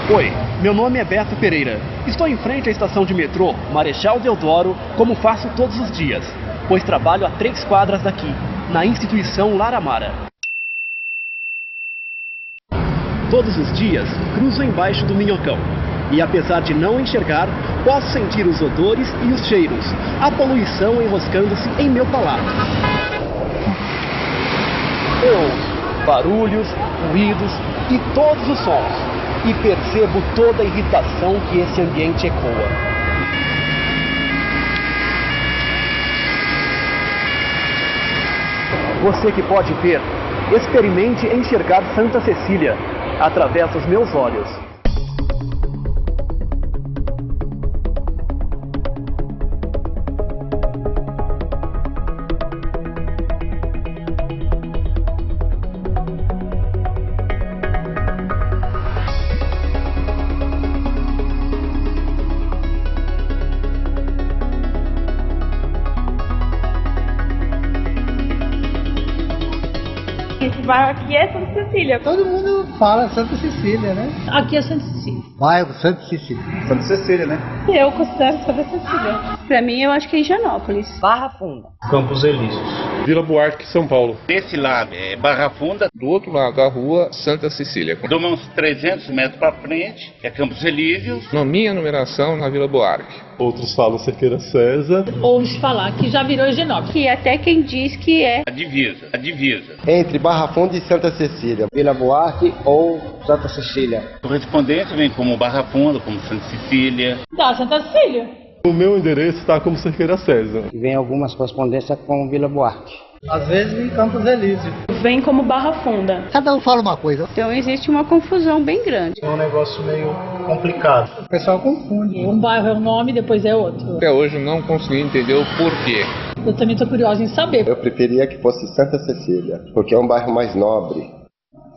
Oi, meu nome é Beto Pereira. Estou em frente à estação de metrô Marechal Deodoro, como faço todos os dias, pois trabalho a 3 quadras daqui, na instituição Lar Amara. Todos os dias, cruzo embaixo do Minhocão. E apesar de não enxergar, posso sentir os odores e os cheiros, a poluição enroscando-se em meu palato. Eu ouço barulhos, ruídos e todos os sons. E percebo toda a irritação que esse ambiente ecoa. Você que pode ver, experimente enxergar Santa Cecília através dos meus olhos. Esse bairro aqui é Santa Cecília. Todo mundo fala Santa Cecília, né? Aqui é Santa Cecília. Bairro Santa Cecília. Santa Cecília, né? Eu considero Santa Cecília. Pra mim, eu acho que é Higienópolis. Barra Funda. Campos Elíseos. Vila Buarque, São Paulo. Desse lado é Barra Funda. Do outro lado da rua, Santa Cecília. Dou uns 300 metros para frente, é Campos Elíseos. Na minha numeração, na Vila Buarque. Outros falam Cerqueira César. Ouve-se falar que já virou Higienópolis. Que até quem diz que é A divisa. Entre Barra Funda e Santa Cecília. Vila Buarque ou Santa Cecília. Correspondência vem como Barra Funda, como Santa Cecília. da Santa Cecília. O meu endereço está como Cerqueira César. E vem algumas correspondências com Vila Buarque. Às vezes em Campos Elíseos. Vem como Barra Funda. Cada um fala uma coisa. Então existe uma confusão bem grande. É um negócio meio complicado. O pessoal confunde. Um bairro é um nome, depois é outro. Até hoje não consegui entender o porquê. Eu também estou curiosa em saber. Eu preferia que fosse Santa Cecília, porque é um bairro mais nobre.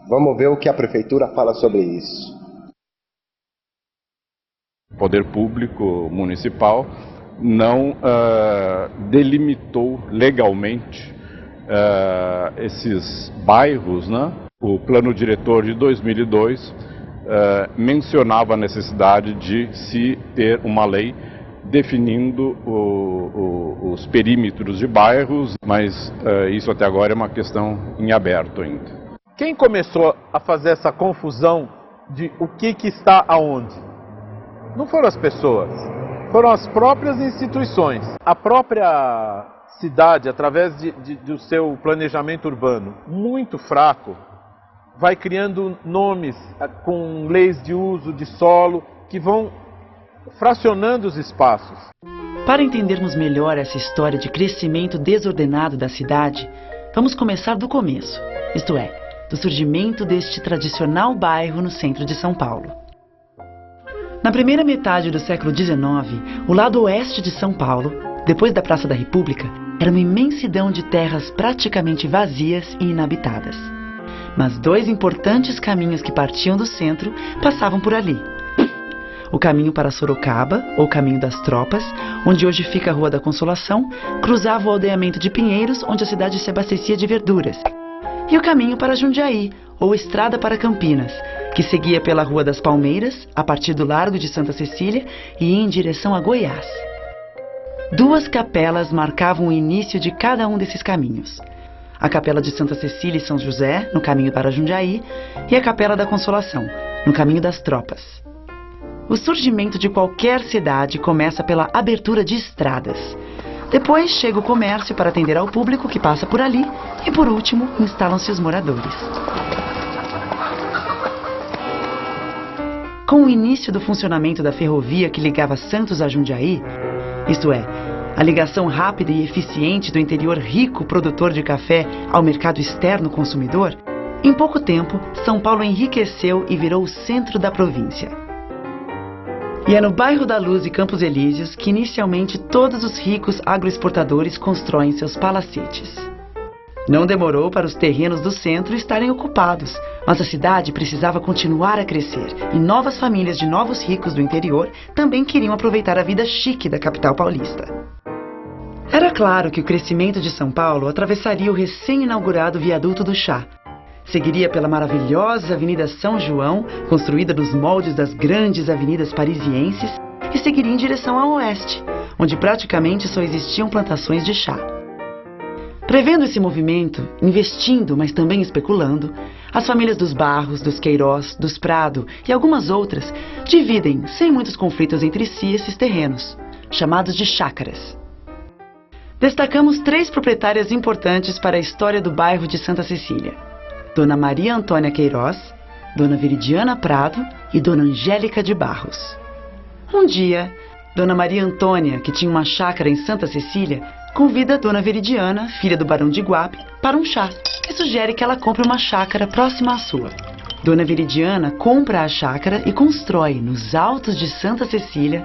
Vamos ver o que a prefeitura fala sobre isso. O poder público municipal não delimitou legalmente esses bairros, né? O plano diretor de 2002 mencionava a necessidade de se ter uma lei definindo os perímetros de bairros, mas isso até agora é uma questão em aberto ainda. Quem começou a fazer essa confusão de o que está aonde? Não foram as pessoas, foram as próprias instituições. A própria cidade, através do seu planejamento urbano muito fraco, vai criando nomes com leis de uso de solo que vão fracionando os espaços. Para entendermos melhor essa história de crescimento desordenado da cidade, vamos começar do começo, isto é, do surgimento deste tradicional bairro no centro de São Paulo. Na primeira metade do século XIX, o lado oeste de São Paulo, depois da Praça da República, era uma imensidão de terras praticamente vazias e inabitadas. Mas 2 importantes caminhos que partiam do centro passavam por ali. O caminho para Sorocaba, ou Caminho das Tropas, onde hoje fica a Rua da Consolação, cruzava o aldeamento de Pinheiros, onde a cidade se abastecia de verduras. E o caminho para Jundiaí, ou Estrada para Campinas, que seguia pela Rua das Palmeiras, a partir do Largo de Santa Cecília e ia em direção a Goiás. 2 capelas marcavam o início de cada um desses caminhos. A Capela de Santa Cecília e São José, no caminho para Jundiaí, e a Capela da Consolação, no caminho das Tropas. O surgimento de qualquer cidade começa pela abertura de estradas. Depois chega o comércio para atender ao público que passa por ali e, por último, instalam-se os moradores. Com o início do funcionamento da ferrovia que ligava Santos a Jundiaí, isto é, a ligação rápida e eficiente do interior rico produtor de café ao mercado externo consumidor, em pouco tempo, São Paulo enriqueceu e virou o centro da província. E é no bairro da Luz e Campos Elíseos que inicialmente todos os ricos agroexportadores constroem seus palacetes. Não demorou para os terrenos do centro estarem ocupados, mas a cidade precisava continuar a crescer e novas famílias de novos ricos do interior também queriam aproveitar a vida chique da capital paulista. Era claro que o crescimento de São Paulo atravessaria o recém-inaugurado Viaduto do Chá, Seguiria pela maravilhosa Avenida São João, construída nos moldes das grandes avenidas parisienses, e seguiria em direção ao oeste, onde praticamente só existiam plantações de chá. Prevendo esse movimento, investindo, mas também especulando, as famílias dos Barros, dos Queiroz, dos Prado e algumas outras dividem, sem muitos conflitos entre si, esses terrenos, chamados de chácaras. Destacamos 3 proprietárias importantes para a história do bairro de Santa Cecília: Dona Maria Antônia Queiroz, Dona Viridiana Prado e Dona Angélica de Barros. Um dia, Dona Maria Antônia, que tinha uma chácara em Santa Cecília, convida Dona Viridiana, filha do Barão de Iguape, para um chá e sugere que ela compre uma chácara próxima à sua. Dona Viridiana compra a chácara e constrói, nos altos de Santa Cecília,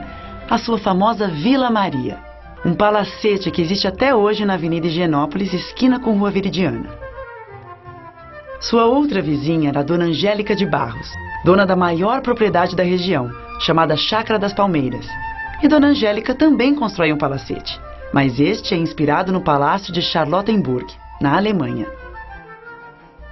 a sua famosa Vila Maria, um palacete que existe até hoje na Avenida Higienópolis, esquina com Rua Viridiana. Sua outra vizinha era a Dona Angélica de Barros, dona da maior propriedade da região, chamada Chácara das Palmeiras. E Dona Angélica também constrói um palacete, mas este é inspirado no Palácio de Charlottenburg, na Alemanha.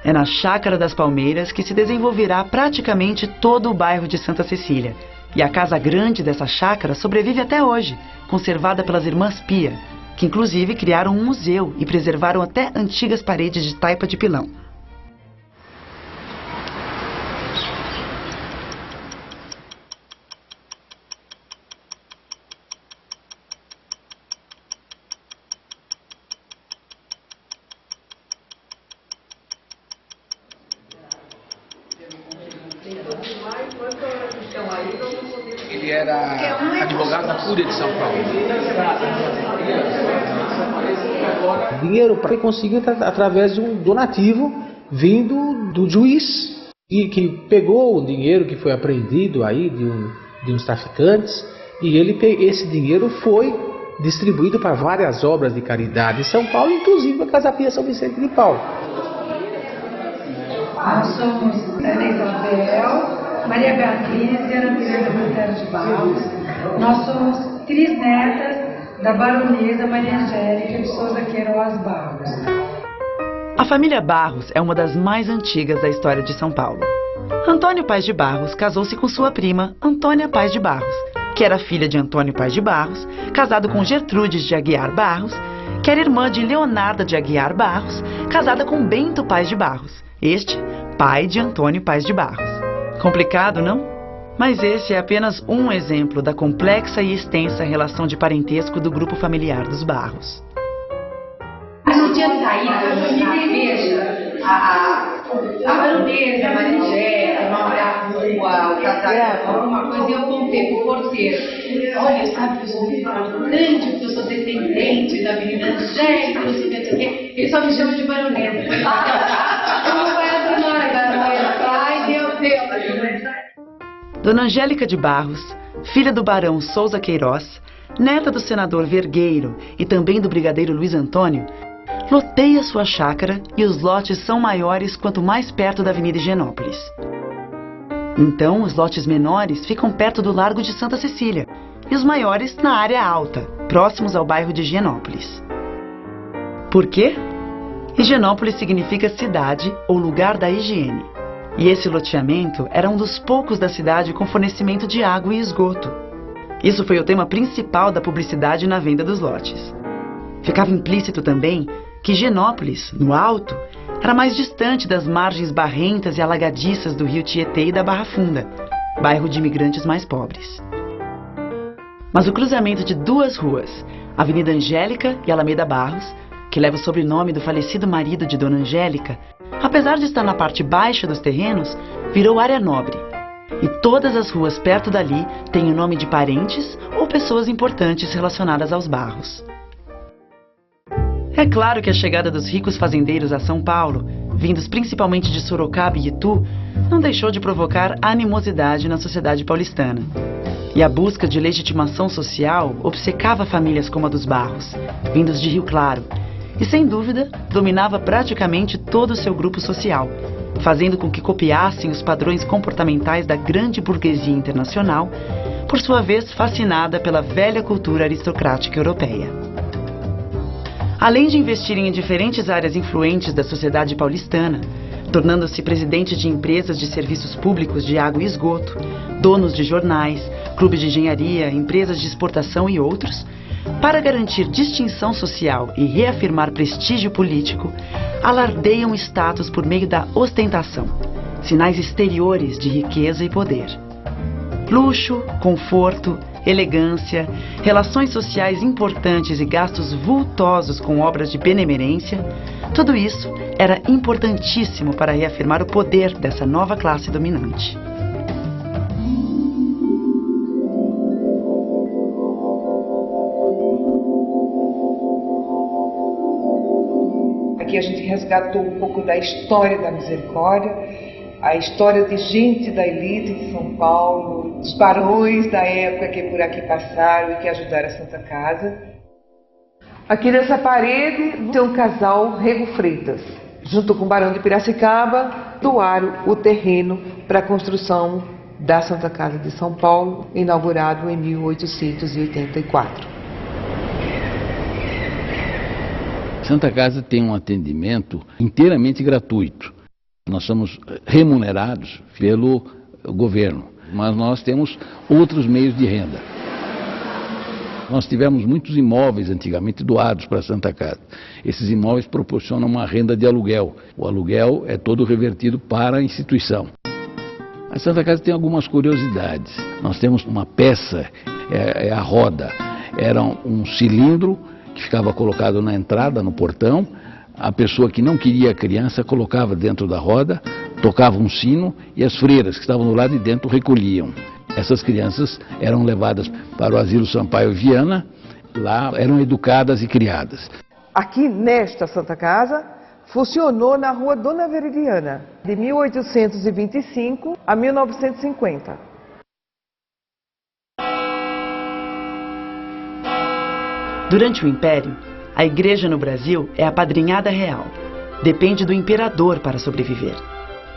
É na Chácara das Palmeiras que se desenvolverá praticamente todo o bairro de Santa Cecília, e a casa grande dessa chácara sobrevive até hoje, conservada pelas irmãs Pia, que inclusive criaram um museu e preservaram até antigas paredes de taipa de pilão. Ele era advogado da Cúria de São Paulo. O dinheiro ele conseguiu através de um donativo vindo do juiz, e que pegou o dinheiro que foi apreendido aí de uns traficantes, e esse dinheiro foi distribuído para várias obras de caridade em São Paulo, inclusive a Casa Pia São Vicente de Paulo. Nós somos Ana Isabel, Maria Beatriz e Ana Teresa Montero de Barros. Nós somos trisnetas da baronesa Maria Angélica de Souza Queiroz Barros. A família Barros é uma das mais antigas da história de São Paulo. Antônio Paz de Barros casou-se com sua prima, Antônia Paz de Barros, que era filha de Antônio Paz de Barros, casado com Gertrudes de Aguiar Barros, que era irmã de Leonarda de Aguiar Barros, casada com Bento Paz de Barros, este, pai de Antônio Paz de Barros. Complicado, não? Mas esse é apenas um exemplo da complexa e extensa relação de parentesco do grupo familiar dos Barros. A gente tinha saído na igreja, a baronesa, a Maria Angélica, alguma coisa, e eu contei pro porteiro: olha, sabe que eu sou muito importante, porque eu sou descendente da Avenida Angélica, não sei o que, ele só me chama de baronesa. Dona Angélica de Barros, filha do barão Souza Queiroz, neta do senador Vergueiro e também do brigadeiro Luiz Antônio, loteia sua chácara e os lotes são maiores quanto mais perto da Avenida Higienópolis. Então, os lotes menores ficam perto do Largo de Santa Cecília e os maiores na área alta, próximos ao bairro de Higienópolis. Por quê? Higienópolis significa cidade ou lugar da higiene. E esse loteamento era um dos poucos da cidade com fornecimento de água e esgoto. Isso foi o tema principal da publicidade na venda dos lotes. Ficava implícito também que Higienópolis, no alto, era mais distante das margens barrentas e alagadiças do rio Tietê e da Barra Funda, bairro de imigrantes mais pobres. Mas o cruzamento de duas ruas, Avenida Angélica e Alameda Barros, que leva o sobrenome do falecido marido de Dona Angélica, apesar de estar na parte baixa dos terrenos, virou área nobre. E todas as ruas perto dali têm o nome de parentes ou pessoas importantes relacionadas aos Barros. É claro que a chegada dos ricos fazendeiros a São Paulo, vindos principalmente de Sorocaba e Itu, não deixou de provocar animosidade na sociedade paulistana. E a busca de legitimação social obcecava famílias como a dos Barros, vindos de Rio Claro, e sem dúvida dominava praticamente todo o seu grupo social, fazendo com que copiassem os padrões comportamentais da grande burguesia internacional, por sua vez fascinada pela velha cultura aristocrática europeia. Além de investirem em diferentes áreas influentes da sociedade paulistana, tornando-se presidente de empresas de serviços públicos de água e esgoto, donos de jornais, clubes de engenharia, empresas de exportação e outros, para garantir distinção social e reafirmar prestígio político, alardeiam status por meio da ostentação, sinais exteriores de riqueza e poder. Luxo, conforto, elegância, relações sociais importantes e gastos vultosos com obras de benemerência, tudo isso era importantíssimo para reafirmar o poder dessa nova classe dominante. Aqui a gente resgatou um pouco da história da misericórdia, a história de gente da elite de São Paulo, dos barões da época que por aqui passaram e que ajudaram a Santa Casa. Aqui nessa parede tem um casal, Rego Freitas, junto com o Barão de Piracicaba, doaram o terreno para a construção da Santa Casa de São Paulo, inaugurado em 1884. Santa Casa tem um atendimento inteiramente gratuito. Nós somos remunerados pelo governo, mas nós temos outros meios de renda. Nós tivemos muitos imóveis antigamente doados para a Santa Casa. Esses imóveis proporcionam uma renda de aluguel. O aluguel é todo revertido para a instituição. A Santa Casa tem algumas curiosidades. Nós temos uma peça, a roda. Era um cilindro que ficava colocado na entrada, no portão. A pessoa que não queria a criança colocava dentro da roda, tocava um sino e as freiras que estavam do lado de dentro recolhiam. Essas crianças eram levadas para o Asilo Sampaio Viana, lá eram educadas e criadas. Aqui nesta Santa Casa, funcionou na rua Dona Veridiana, de 1825 a 1950. Durante o Império, a igreja no Brasil é apadrinhada real. Depende do imperador para sobreviver.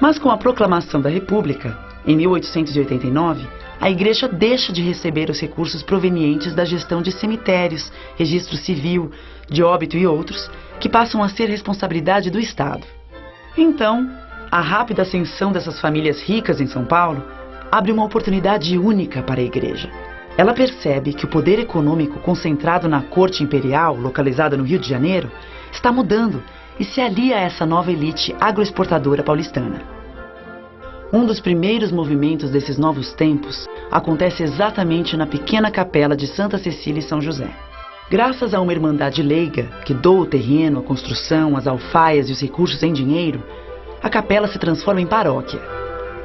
Mas com a proclamação da República, em 1889, a igreja deixa de receber os recursos provenientes da gestão de cemitérios, registro civil, de óbito e outros, que passam a ser responsabilidade do Estado. Então, a rápida ascensão dessas famílias ricas em São Paulo abre uma oportunidade única para a igreja. Ela percebe que o poder econômico concentrado na corte imperial, localizada no Rio de Janeiro, está mudando e se alia a essa nova elite agroexportadora paulistana. Um dos primeiros movimentos desses novos tempos acontece exatamente na pequena capela de Santa Cecília e São José. Graças a uma irmandade leiga que doa o terreno, a construção, as alfaias e os recursos em dinheiro, a capela se transforma em paróquia.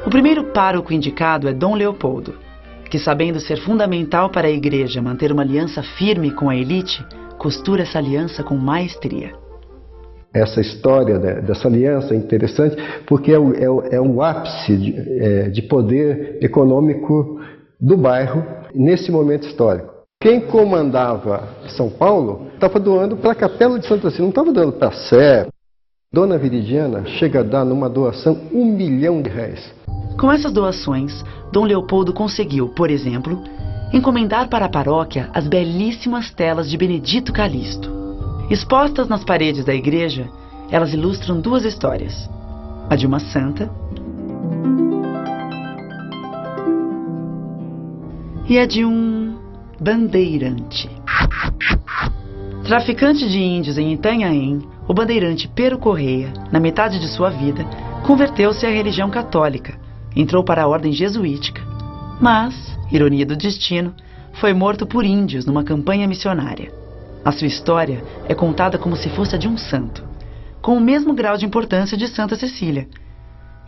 O primeiro pároco indicado é Dom Leopoldo, que, sabendo ser fundamental para a igreja manter uma aliança firme com a elite, costura essa aliança com maestria. Essa história dessa aliança é interessante porque é um ápice de poder econômico do bairro nesse momento histórico. Quem comandava São Paulo estava doando para a Capela de Santa Cecília, não estava dando para a Sé. Dona Veridiana chega a dar numa doação R$1 milhão. Com essas doações, Dom Leopoldo conseguiu, por exemplo, encomendar para a paróquia as belíssimas telas de Benedito Calixto. Expostas nas paredes da igreja, elas ilustram duas histórias: a de uma santa e a de um bandeirante. Traficante de índios em Itanhaém, o bandeirante Pero Correia, na metade de sua vida, converteu-se à religião católica, entrou para a ordem jesuítica, mas, ironia do destino, foi morto por índios numa campanha missionária. A sua história é contada como se fosse a de um santo, com o mesmo grau de importância de Santa Cecília.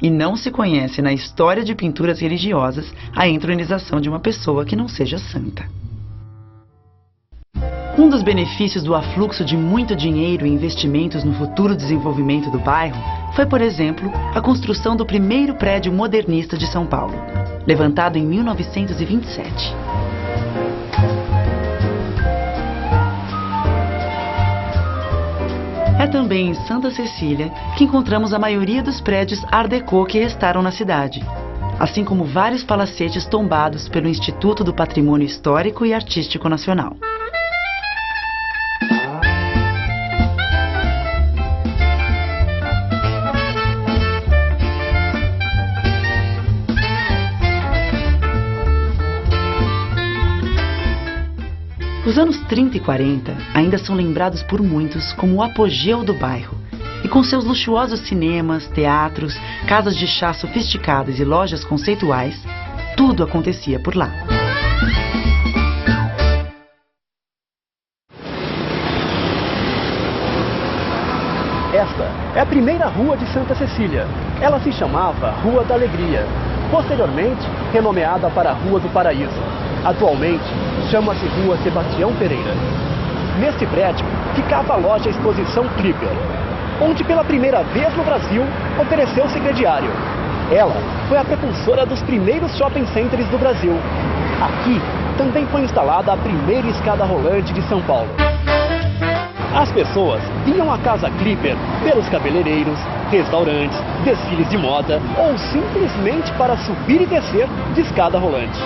E não se conhece na história de pinturas religiosas a entronização de uma pessoa que não seja santa. Um dos benefícios do afluxo de muito dinheiro e investimentos no futuro desenvolvimento do bairro foi, por exemplo, a construção do primeiro prédio modernista de São Paulo, levantado em 1927. É também em Santa Cecília que encontramos a maioria dos prédios Art Deco que restaram na cidade, assim como vários palacetes tombados pelo Instituto do Patrimônio Histórico e Artístico Nacional. Os anos 30 e 40 ainda são lembrados por muitos como o apogeu do bairro. E com seus luxuosos cinemas, teatros, casas de chá sofisticadas e lojas conceituais, tudo acontecia por lá. Esta é a primeira rua de Santa Cecília. Ela se chamava Rua da Alegria, posteriormente renomeada para Rua do Paraíso. Atualmente, chama-se Rua Sebastião Pereira. Neste prédio ficava a loja Exposição Clipper, onde pela primeira vez no Brasil ofereceu-se crediário. Ela foi a propulsora dos primeiros shopping centers do Brasil. Aqui também foi instalada a primeira escada rolante de São Paulo. As pessoas vinham à Casa Clipper pelos cabeleireiros, restaurantes, desfiles de moda ou simplesmente para subir e descer de escada rolante.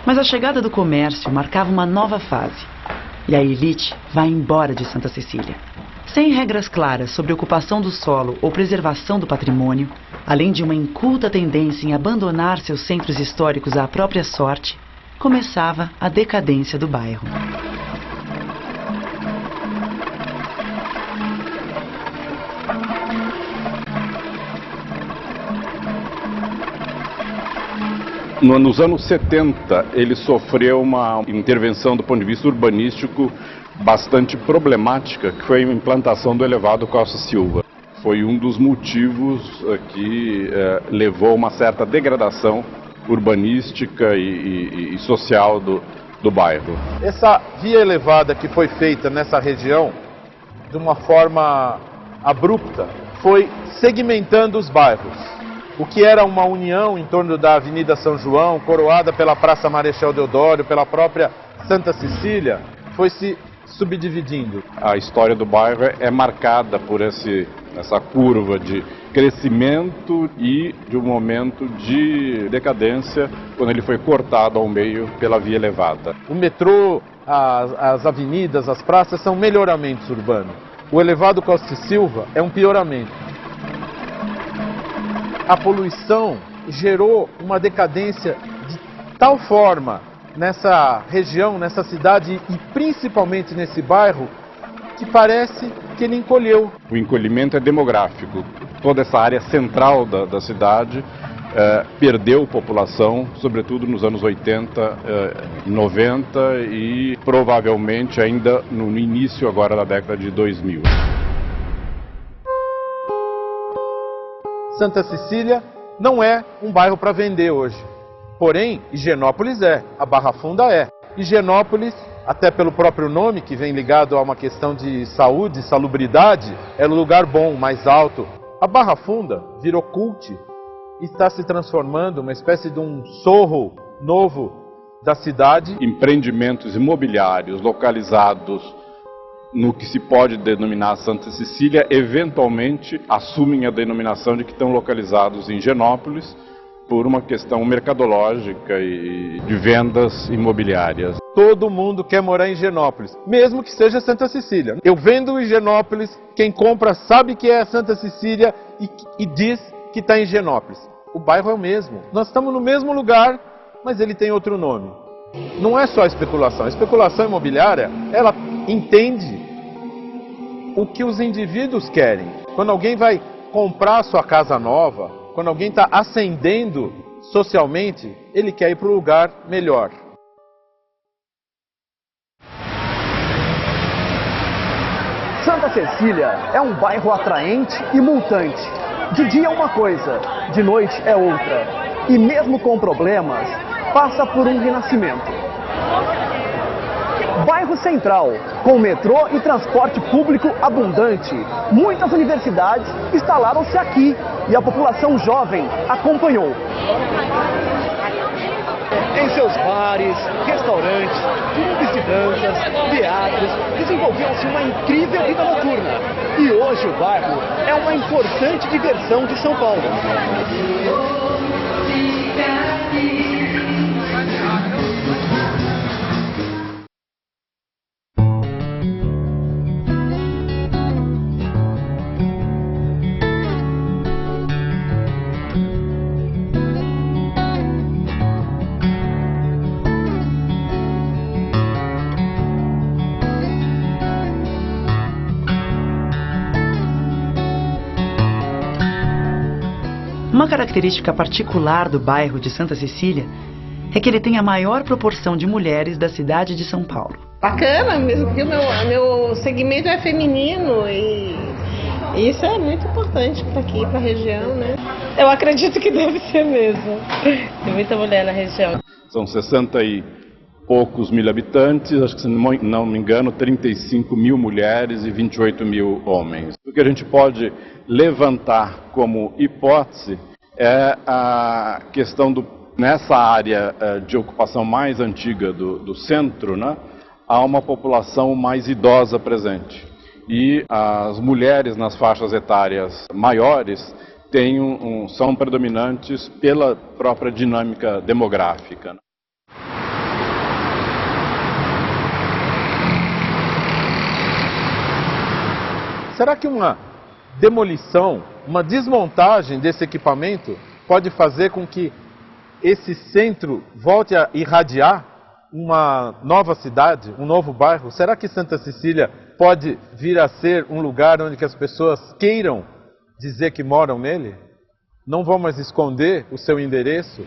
Mas a chegada do comércio marcava uma nova fase. E a elite vai embora de Santa Cecília. Sem regras claras sobre ocupação do solo ou preservação do patrimônio, além de uma inculta tendência em abandonar seus centros históricos à própria sorte, começava a decadência do bairro. Nos anos 70, ele sofreu uma intervenção do ponto de vista urbanístico bastante problemática, que foi a implantação do elevado Costa Silva. Foi um dos motivos que levou a uma certa degradação urbanística e social do bairro. Essa via elevada que foi feita nessa região, de uma forma abrupta, foi segmentando os bairros. O que era uma união em torno da Avenida São João, coroada pela Praça Marechal Deodoro, pela própria Santa Cecília, foi se subdividindo. A história do bairro é marcada por essa curva de crescimento e de um momento de decadência, quando ele foi cortado ao meio pela via elevada. O metrô, as avenidas, as praças são melhoramentos urbanos. O elevado Costa Silva é um pioramento. A poluição gerou uma decadência de tal forma nessa região, nessa cidade e principalmente nesse bairro, que parece que ele encolheu. O encolhimento é demográfico. Toda essa área central da cidade perdeu população, sobretudo nos anos 80 e 90 e provavelmente ainda no início agora da década de 2000. Santa Cecília não é um bairro para vender hoje. Porém, Higienópolis é, a Barra Funda é. Higienópolis, até pelo próprio nome, que vem ligado a uma questão de saúde, salubridade, é um lugar bom, mais alto. A Barra Funda virou cult e está se transformando uma espécie de um Sorro novo da cidade. Empreendimentos imobiliários localizados no que se pode denominar Santa Cecília, eventualmente assumem a denominação de que estão localizados em Higienópolis por uma questão mercadológica e de vendas imobiliárias. Todo mundo quer morar em Higienópolis, mesmo que seja Santa Cecília. Eu vendo em Higienópolis, quem compra sabe que é Santa Cecília e diz que está em Higienópolis. O bairro é o mesmo. Nós estamos no mesmo lugar, mas ele tem outro nome. Não é só especulação. A especulação imobiliária, ela entende o que os indivíduos querem. Quando alguém vai comprar a sua casa nova, quando alguém está ascendendo socialmente, ele quer ir para um lugar melhor. Santa Cecília é um bairro atraente e multante. De dia é uma coisa, de noite é outra. E mesmo com problemas, passa por um renascimento. Bairro central, com metrô e transporte público abundante. Muitas universidades instalaram-se aqui e a população jovem acompanhou. Em seus bares, restaurantes, clubes de danças, teatros, desenvolveu-se uma incrível vida noturna. E hoje o bairro é uma importante diversão de São Paulo. Uma característica particular do bairro de Santa Cecília é que ele tem a maior proporção de mulheres da cidade de São Paulo. Bacana, mesmo porque o meu segmento é feminino e isso é muito importante para aqui, para a região, né? Eu acredito que deve ser mesmo. Tem muita mulher na região. São 60 e poucos mil habitantes, acho que se não me engano, 35 mil mulheres e 28 mil homens. O que a gente pode levantar como hipótese é a questão nessa área de ocupação mais antiga do centro, né, há uma população mais idosa presente. E as mulheres nas faixas etárias maiores são predominantes pela própria dinâmica demográfica. Será que uma demolição, uma desmontagem desse equipamento pode fazer com que esse centro volte a irradiar uma nova cidade, um novo bairro? Será que Santa Cecília pode vir a ser um lugar onde que as pessoas queiram dizer que moram nele? Não vão mais esconder o seu endereço?